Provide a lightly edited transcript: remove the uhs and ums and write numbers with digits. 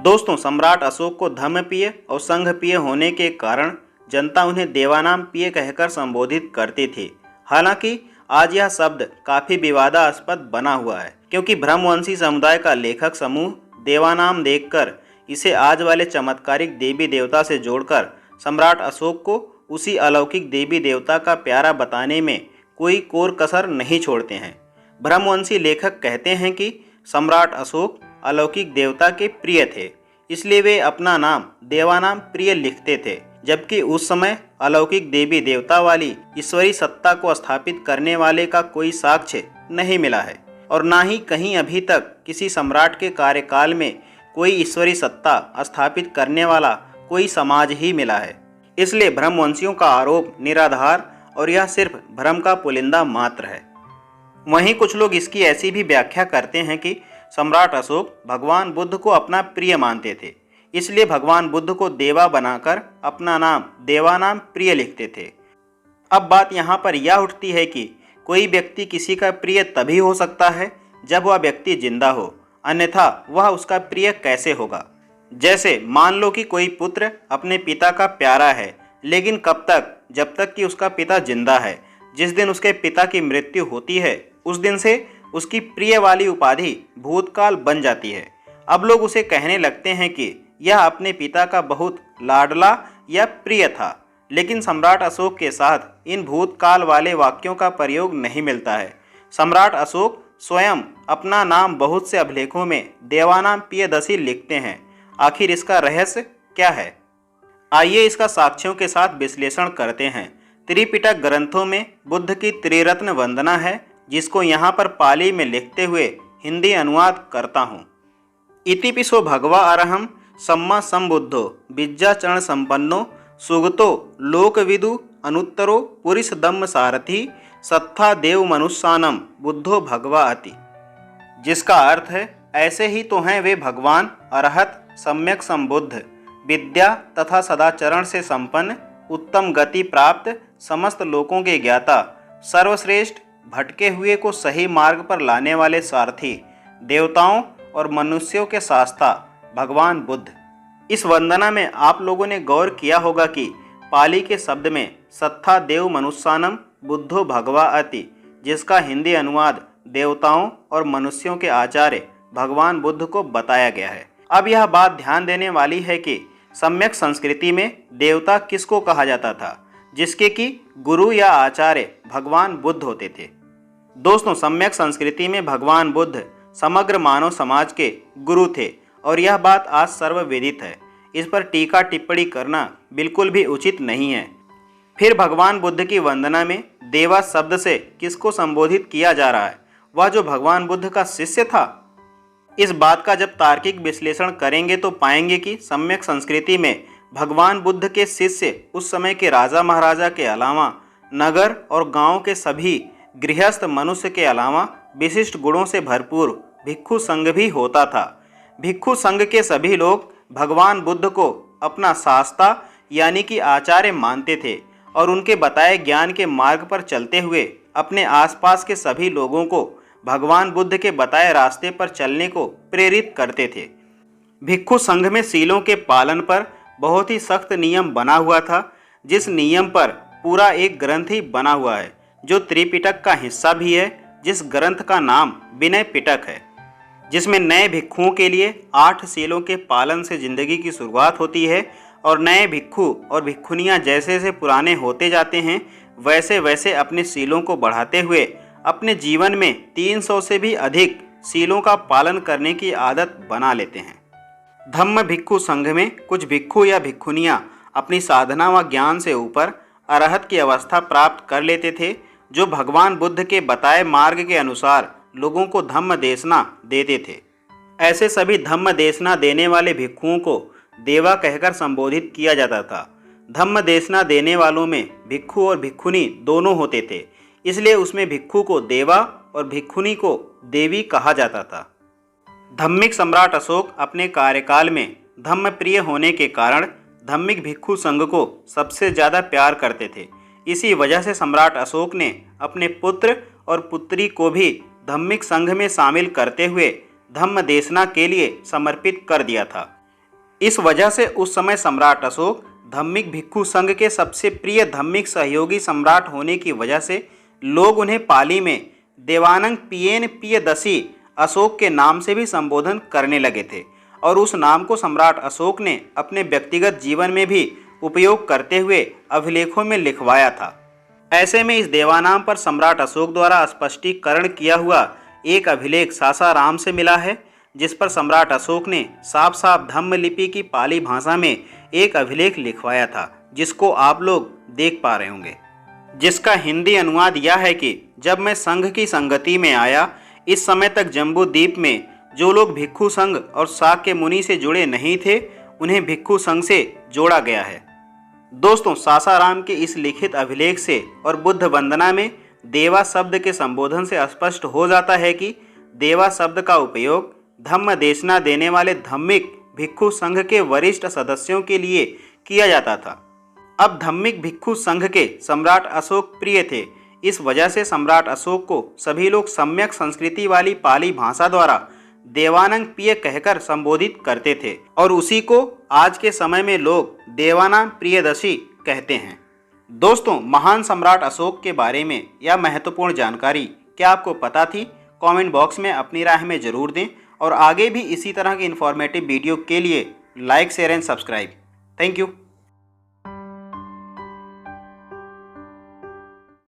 दोस्तों, सम्राट अशोक को धम्मप्रिय और संघप्रिय होने के कारण जनता उन्हें देवानाम प्रिय कहकर संबोधित करती थी। हालांकि आज यह शब्द काफी विवादास्पद बना हुआ है, क्योंकि ब्रह्मवंशी समुदाय का लेखक समूह देवानाम देखकर इसे आज वाले चमत्कारिक देवी देवता से जोड़कर सम्राट अशोक को उसी अलौकिक देवी देवता का प्यारा बताने में कोई कोर कसर नहीं छोड़ते हैं। ब्रह्मवंशी लेखक कहते हैं कि सम्राट अशोक अलौकिक देवता के प्रिय थे, इसलिए वे अपना नाम देवानाम प्रिय लिखते थे, जबकि उस समय अलौकिक देवी देवता वाली ईश्वरी सत्ता को स्थापित करने वाले का कोई साक्ष्य नहीं मिला है और ना ही कहीं अभी तक किसी सम्राट के कार्यकाल में कोई ईश्वरी सत्ता स्थापित करने वाला कोई समाज ही मिला है। इसलिए ब्रह्मवंशियों का आरोप निराधार और यह सिर्फ भ्रम का पुलिंदा मात्र है। वहीं कुछ लोग इसकी ऐसी भी व्याख्या करते हैं कि सम्राट अशोक भगवान बुद्ध को अपना प्रिय मानते थे, इसलिए भगवान बुद्ध को देवा बनाकर अपना नाम देवानाम प्रिय लिखते थे। अब बात यहाँ पर यह उठती है कि कोई व्यक्ति किसी का प्रिय तभी हो सकता है जब वह व्यक्ति जिंदा हो, अन्यथा वह उसका प्रिय कैसे होगा। जैसे मान लो कि कोई पुत्र अपने पिता का प्यारा है, लेकिन कब तक? जब तक कि उसका पिता जिंदा है। जिस दिन उसके पिता की मृत्यु होती है, उस दिन से उसकी प्रिय वाली उपाधि भूतकाल बन जाती है। अब लोग उसे कहने लगते हैं कि यह अपने पिता का बहुत लाडला या प्रिय था, लेकिन सम्राट अशोक के साथ इन भूतकाल वाले वाक्यों का प्रयोग नहीं मिलता है। सम्राट अशोक स्वयं अपना नाम बहुत से अभिलेखों में देवानाम प्रियदर्शी लिखते हैं। आखिर इसका रहस्य क्या है? आइए इसका साक्ष्यों के साथ विश्लेषण करते हैं। त्रिपिटक ग्रंथों में बुद्ध की त्रिरत्न वंदना है, जिसको यहाँ पर पाली में लिखते हुए हिंदी अनुवाद करता हूँ। इतिपिसो भगवा अरहम सम्मा संबुद्धो विद्याचरण संपन्नो सुगतो लोकविदु अनुत्तरो पुरिस दम्म सारथी सत्था देव मनुष्यानम बुद्धो भगवा अति। जिसका अर्थ है, ऐसे ही तो हैं वे भगवान अरहत सम्यक संबुद्ध, विद्या तथा सदाचरण से संपन्न, उत्तम गति प्राप्त, समस्त लोकों के ज्ञाता, सर्वश्रेष्ठ, भटके हुए को सही मार्ग पर लाने वाले सारथी, देवताओं और मनुष्यों के शास्ता भगवान बुद्ध। इस वंदना में आप लोगों ने गौर किया होगा कि पाली के शब्द में सत्था देव मनुष्यानम बुद्धो भगवा अति, जिसका हिंदी अनुवाद देवताओं और मनुष्यों के आचार्य भगवान बुद्ध को बताया गया है। अब यह बात ध्यान देने वाली है कि सम्यक संस्कृति में देवता किसको कहा जाता था, जिसके कि गुरु या आचार्य भगवान बुद्ध होते थे। दोस्तों, सम्यक संस्कृति में भगवान बुद्ध समग्र मानव समाज के गुरु थे और यह बात आज सर्वविदित है। इस पर टीका टिप्पणी करना बिल्कुल भी उचित नहीं है। फिर भगवान बुद्ध की वंदना में देवा शब्द से किसको संबोधित किया जा रहा है? वह जो भगवान बुद्ध का शिष्य था। इस बात का जब तार्किक विश्लेषण करेंगे तो पाएंगे कि सम्यक संस्कृति में भगवान बुद्ध के शिष्य उस समय के राजा महाराजा के अलावा नगर और गांव के सभी गृहस्थ मनुष्य के अलावा विशिष्ट गुणों से भरपूर भिक्षु संघ भी होता था। भिक्षु संघ के सभी लोग भगवान बुद्ध को अपना शास्ता यानी कि आचार्य मानते थे और उनके बताए ज्ञान के मार्ग पर चलते हुए अपने आसपास के सभी लोगों को भगवान बुद्ध के बताए रास्ते पर चलने को प्रेरित करते थे। भिक्षु संघ में सीलों के पालन पर बहुत ही सख्त नियम बना हुआ था, जिस नियम पर पूरा एक ग्रंथ ही बना हुआ है, जो त्रिपिटक का हिस्सा भी है, जिस ग्रंथ का नाम विनय पिटक है, जिसमें नए भिक्षुओं के लिए 8 सीलों के पालन से जिंदगी की शुरुआत होती है और नए भिक्षु और भिक्षुनियाँ जैसे जैसे पुराने होते जाते हैं, वैसे वैसे अपने सीलों को बढ़ाते हुए अपने जीवन में 300 से भी अधिक सीलों का पालन करने की आदत बना लेते हैं। धम्म भिक्षु संघ में कुछ भिक्षु या भिक्षुनियाँ अपनी साधना व ज्ञान से ऊपर अरहत की अवस्था प्राप्त कर लेते थे, जो भगवान बुद्ध के बताए मार्ग के अनुसार लोगों को धम्म देशना देते थे। ऐसे सभी धम्म देशना देने वाले भिक्षुओं को देवा कहकर संबोधित किया जाता था। धम्म देशना देने वालों में भिक्षु और भिक्षुनी दोनों होते थे, इसलिए उसमें भिक्षु को देवा और भिक्षुनी को देवी कहा जाता था। धम्मिक सम्राट अशोक अपने कार्यकाल में धम्म प्रिय होने के कारण धम्मिक भिक्षु संघ को सबसे ज़्यादा प्यार करते थे। इसी वजह से सम्राट अशोक ने अपने पुत्र और पुत्री को भी धम्मिक संघ में शामिल करते हुए धम्म देशना के लिए समर्पित कर दिया था। इस वजह से उस समय सम्राट अशोक धम्मिक भिक्षु संघ के सबसे प्रिय धम्मिक सहयोगी सम्राट होने की वजह से लोग उन्हें पाली में देवानंग पियेन पियदसि अशोक के नाम से भी संबोधन करने लगे थे और उस नाम को सम्राट अशोक ने अपने व्यक्तिगत जीवन में भी उपयोग करते हुए अभिलेखों में लिखवाया था। ऐसे में इस देवानाम पर सम्राट अशोक द्वारा स्पष्टीकरण किया हुआ एक अभिलेख सासाराम से मिला है, जिस पर सम्राट अशोक ने साफ साफ धम्म लिपि की पाली भाषा में एक अभिलेख लिखवाया था, जिसको आप लोग देख पा रहे होंगे, जिसका हिंदी अनुवाद यह है कि जब मैं संघ की संगति में आया, इस समय तक जम्बू द्वीप में जो लोग भिक्षु संघ और शाक्य मुनि से जुड़े नहीं थे, उन्हें भिक्षु संघ से जोड़ा गया है। दोस्तों, सासाराम के इस लिखित अभिलेख से और बुद्ध वंदना में देवा शब्द के संबोधन से स्पष्ट हो जाता है कि देवा शब्द का उपयोग धम्म देशना देने वाले धम्मिक भिक्षु संघ के वरिष्ठ सदस्यों के लिए किया जाता था। अब धम्मिक भिक्षु संघ के सम्राट अशोक प्रिय थे, इस वजह से सम्राट अशोक को सभी लोग सम्यक संस्कृति वाली पाली भाषा द्वारा देवानंग प्रिय कहकर संबोधित करते थे और उसी को आज के समय में लोग देवानाम प्रियदसि कहते हैं। दोस्तों, महान सम्राट अशोक के बारे में यह महत्वपूर्ण जानकारी क्या आपको पता थी? कमेंट बॉक्स में अपनी राय हमें जरूर दें और आगे भी इसी तरह के इन्फॉर्मेटिव वीडियो के लिए like, share and subscribe. Thank you.